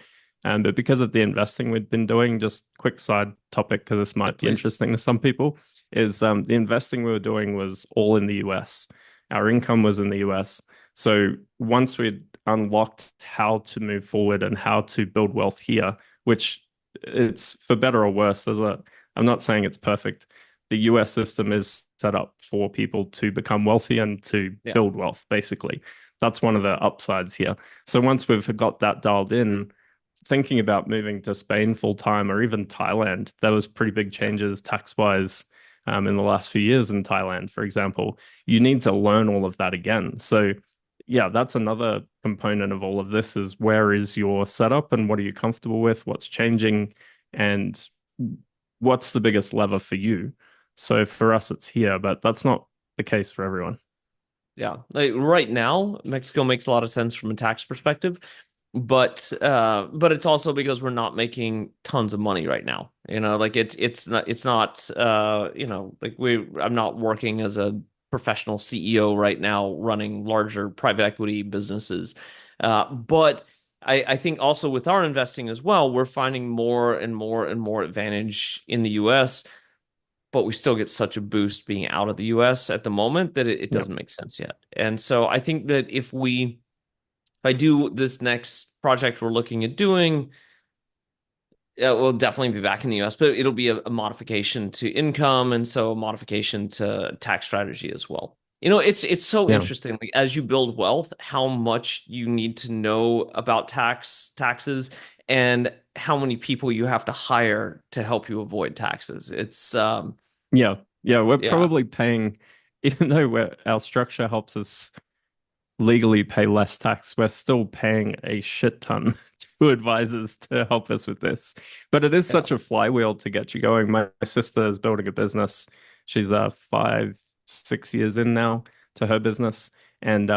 But because of the investing we've been doing, just quick side topic, because this yeah, might be please. interesting to some people, is the investing we were doing was all in the US. Our income was in the US. So once we'd unlocked how to move forward and how to build wealth here, which it's for better or worse, I'm not saying it's perfect. The US system is set up for people to become wealthy and to Yeah. build wealth, basically. That's one of the upsides here. So once we've got that dialed in, thinking about moving to Spain full time or even Thailand, there was pretty big Yeah. changes tax wise in the last few years in Thailand, for example. You need to learn all of that again. So yeah, that's another component of all of this is where is your setup and what are you comfortable with? What's changing? And what's the biggest lever for you? So for us, it's here, but that's not the case for everyone. Yeah. Like right now, Mexico makes a lot of sense from a tax perspective, but it's also because we're not making tons of money right now. Like it's not like I'm not working as a professional CEO right now running larger private equity businesses. But I think also with our investing as well, we're finding more and more and more advantage in the US, but we still get such a boost being out of the US at the moment that it Yeah. doesn't make sense yet. And so I think that if I do this next project we're looking at doing, we'll definitely be back in the US, but it'll be a modification to income and so a modification to tax strategy as well. It's so Yeah. interesting. Like as you build wealth, how much you need to know about taxes and how many people you have to hire to help you avoid taxes. Yeah. Yeah. We're Yeah, probably paying, even though our structure helps us legally pay less tax, we're still paying a shit ton to advisors to help us with this. But it is yeah. such a flywheel to get you going. My sister is building a business. She's 5, 6 years in now to her business, and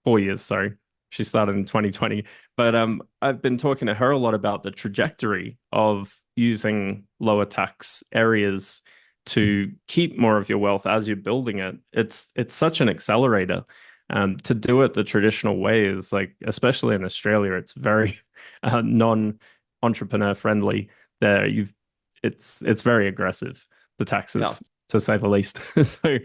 4 years, sorry. She started in 2020. But I've been talking to her a lot about the trajectory of using lower tax areas to keep more of your wealth as you're building it. It's such an accelerator. To do it the traditional way is like, especially in Australia, it's very non-entrepreneur friendly. There, it's very aggressive, the Yeah. taxes, to say the least. So,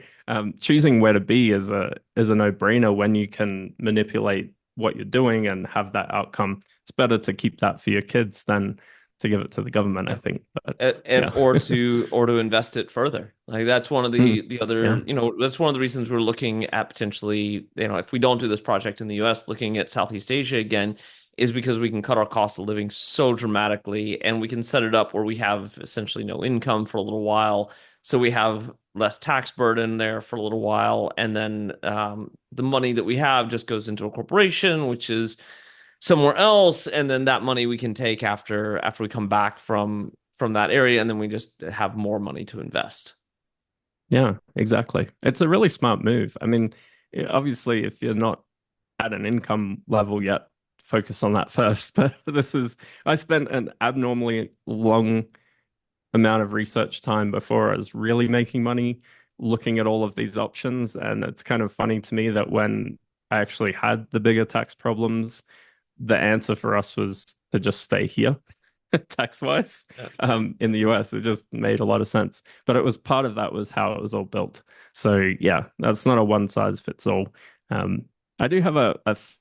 choosing where to be is a no-brainer when you can manipulate what you're doing and have that outcome. It's better to keep that for your kids than to give it to the government, I Yeah. think. But And yeah. or to invest it further. Like that's one of Mm, the other, yeah. that's one of the reasons we're looking at potentially, if we don't do this project in the US, looking at Southeast Asia again, is because we can cut our cost of living so dramatically and we can set it up where we have essentially no income for a little while. So we have less tax burden there for a little while. And then the money that we have just goes into a corporation, which is somewhere else, and then that money we can take after we come back from that area, and then we just have more money to invest. Yeah, exactly. It's a really smart move. I mean, obviously, if you're not at an income level yet, focus on that first. But I spent an abnormally long amount of research time before I was really making money looking at all of these options. And it's kind of funny to me that when I actually had the bigger tax problems, the answer for us was to just stay here tax wise Yeah. in the US. It just made a lot of sense. But it was part of that was how it was all built. So yeah, that's not a one size fits all. Um, I do have a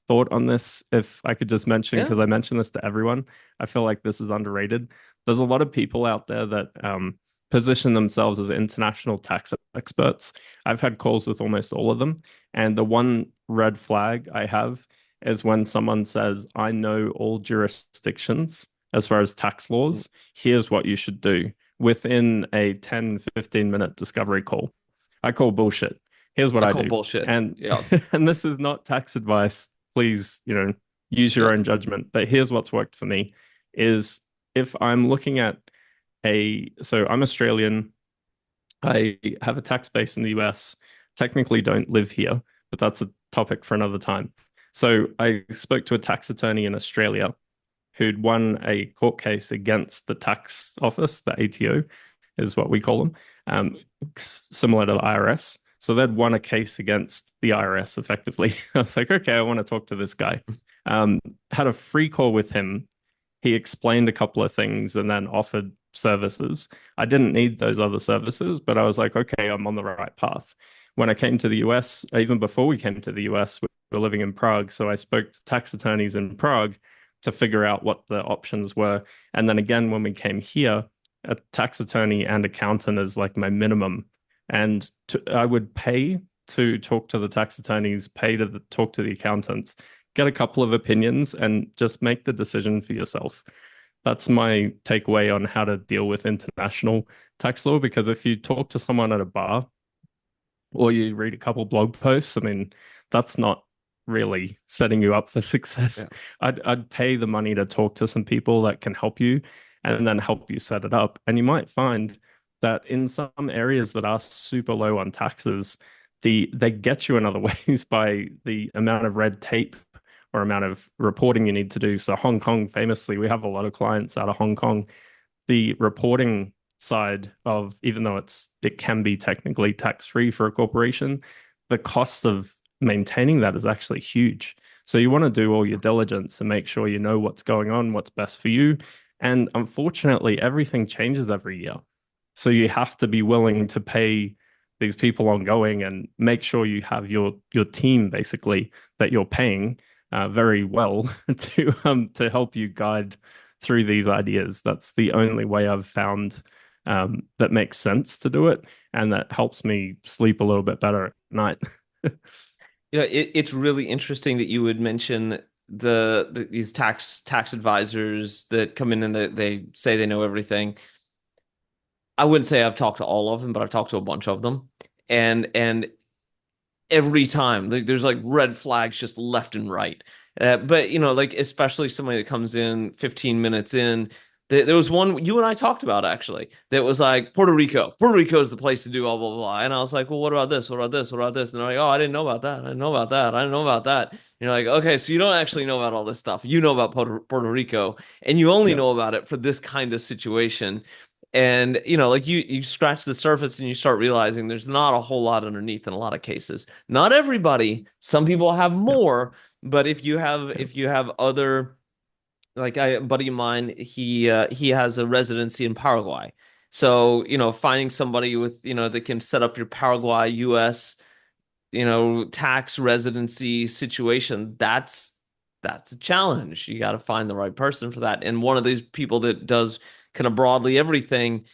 thought on this, if I could just mention, Yeah. because I mention this to everyone. I feel like this is underrated. There's a lot of people out there that position themselves as international tax experts. I've had calls with almost all of them. And the one red flag I have is when someone says, I know all jurisdictions as far as tax laws. Here's what you should do within a 10-15 minute discovery call. I call bullshit. Here's what I I call do. bullshit. And Yeah. and this is not tax advice. Please, use your Yeah. own judgment. But here's what's worked for me is if I'm looking at so I'm Australian, I have a tax base in the US, technically don't live here, but that's a topic for another time. So I spoke to a tax attorney in Australia who'd won a court case against the tax office, the ATO is what we call them, similar to the IRS. So they'd won a case against the IRS effectively. I was like, okay, I want to talk to this guy. Had a free call with him. He explained a couple of things and then offered services. I didn't need those other services, but I was like, okay, I'm on the right path. When I came to the US, even before we came to the US, we were living in Prague. So I spoke to tax attorneys in Prague to figure out what the options were. And then again, when we came here, a tax attorney and accountant is like my minimum. And I would pay to talk to the tax attorneys, pay to talk to the accountants, get a couple of opinions, and just make the decision for yourself. That's my takeaway on how to deal with international tax law. Because if you talk to someone at a bar or you read a couple blog posts, I mean, that's not really setting you up for success. Yeah. I'd pay the money to talk to some people that can help you and then help you set it up. And you might find that in some areas that are super low on taxes, they get you in other ways by the amount of red tape or amount of reporting you need to do. So Hong Kong, famously, we have a lot of clients out of Hong Kong. The reporting side of, even though it can be technically tax-free for a corporation, the cost of maintaining that is actually huge. So you want to do all your diligence and make sure you know what's going on, what's best for you. And unfortunately, everything changes every year. So you have to be willing to pay these people ongoing and make sure you have your team basically that you're paying very well to help you guide through these ideas. That's the only way I've found that makes sense to do it, and that helps me sleep a little bit better at night. It's really interesting that you would mention these tax advisors that come in and they say they know everything. I wouldn't say I've talked to all of them, but I've talked to a bunch of them. And every time there's like red flags just left and right. But like especially somebody that comes in 15 minutes in, there was one you and I talked about actually that was like Puerto Rico. Puerto Rico is the place to do blah blah blah. And I was like, well, what about this? What about this? What about this? And they're like, oh, I didn't know about that. I didn't know about that. I didn't know about that. And you're like, okay, so you don't actually know about all this stuff. You know about Puerto Rico, and you only Yeah. know about it for this kind of situation. And like you scratch the surface and you start realizing there's not a whole lot underneath in a lot of cases. Not everybody. Some people have Yeah. more, but if you have Yeah. other, like a buddy of mine, he has a residency in Paraguay. So, finding somebody with, that can set up your Paraguay US, tax residency situation, that's a challenge. You got to find the right person for that. And one of these people that does kind of broadly everything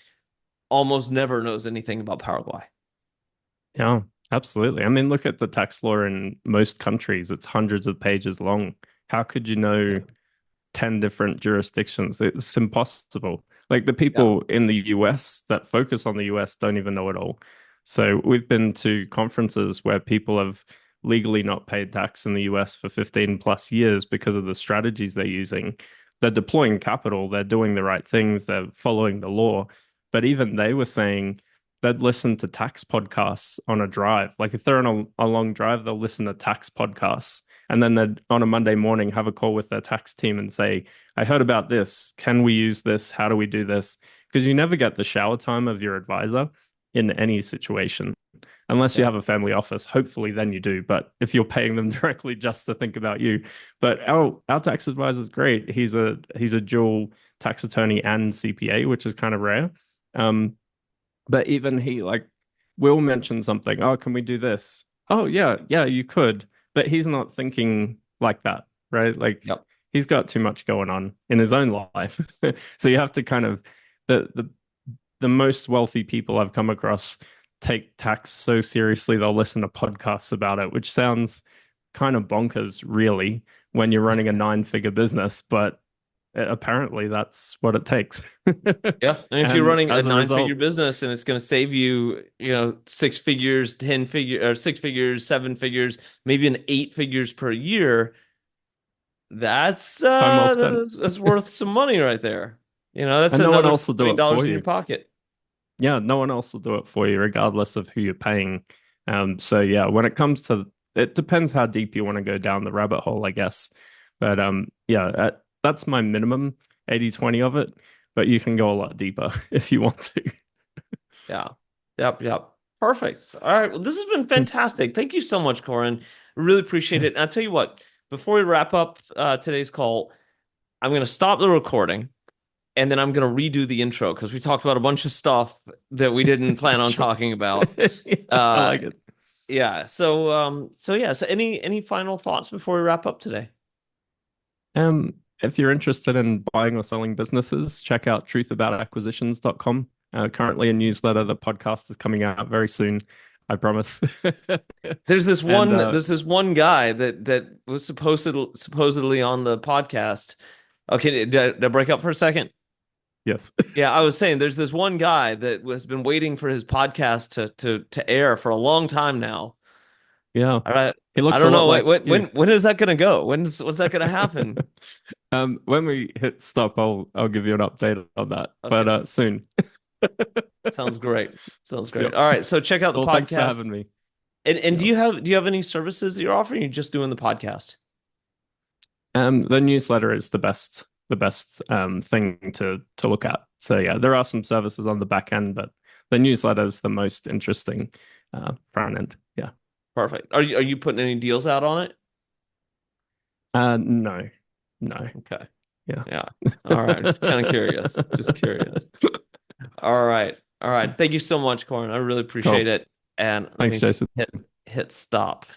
almost never knows anything about Paraguay. Yeah, absolutely. I mean, look at the tax law in most countries. It's hundreds of pages long. How could you Yeah. know 10 different jurisdictions? It's impossible. Like the Yeah. people in the US that focus on the US don't even know it all. So we've been to conferences where people have legally not paid tax in the US for 15 plus years because of the strategies they're using. They're deploying capital, they're doing the right things, they're following the law. But even they were saying they'd listen to tax podcasts on a drive. Like if they're on a long drive, they'll listen to tax podcasts. And then they'd on a Monday morning have a call with their tax team and say, I heard about this. Can we use this? How do we do this? Because you never get the shower time of your advisor in any situation. Unless you Yeah. have a family office, hopefully then you do. But if you're paying them directly just to think about you, but our tax advisor is great. He's a dual tax attorney and CPA, which is kind of rare. Um, but even he like will mention something. Oh, can we do this? Oh, yeah, yeah, you could. But he's not thinking like that, right? Like Yep. he's got too much going on in his own life. So you have to kind of the most wealthy people I've come across take tax so seriously they'll listen to podcasts about it, which sounds kind of bonkers, really, when you're running a nine-figure business, but apparently that's what it takes. Yeah. And if you're And running a as a nine-figure result, business and it's going to save you, six figures, 10 figure or six figures, seven figures, maybe an eight figures per year, that's it's time well spent. that's worth some money right there. That's And no one another else will do million it dollars for in your you. pocket. Yeah, no one else will do it for you, regardless of who you're paying. So yeah, when it comes to it depends how deep you want to go down the rabbit hole, I guess. But yeah, that's my minimum 80/20 of it. But you can go a lot deeper if you want to. Yeah. Yep. Yep. Perfect. All right. Well, this has been fantastic. Thank you so much, Corin. Really appreciate it. And I'll tell you what, before we wrap up today's call, I'm going to stop the recording and then I'm going to redo the intro because we talked about a bunch of stuff that we didn't plan on Sure. talking about. I Uh, like it. yeah. So yeah. So any final thoughts before we wrap up today? If you're interested in buying or selling businesses, check out truthaboutacquisitions.com. Currently a newsletter. The podcast is coming out very soon, I promise. There's this And one there's this one guy that was supposedly on the podcast. Okay, did I break up for a second? yes. Yeah, I was saying there's this one guy that has been waiting for his podcast to air for a long time now. Yeah. All right. He I looks a don't lot know. Wait, like when you. when is that gonna go? What's that gonna happen? When we hit stop, I'll give you an update on that. But Okay. soon. Sounds great. Sounds great. Yep. All right. So check out the Well, thanks for podcast. having me. And Yeah. do you have any services that you're offering? Or you're just doing the podcast? The newsletter is the best thing to look at. So yeah, there are some services on the back end, but the newsletter is the most interesting front end. Yeah. Perfect. Are you putting any deals out on it? No, no. Okay. Yeah. Yeah. All right. Just kind of curious. Just curious. All right. All right. Thank you so much, Corin. I really appreciate Cool. it. And let me Thanks, Jason. hit stop.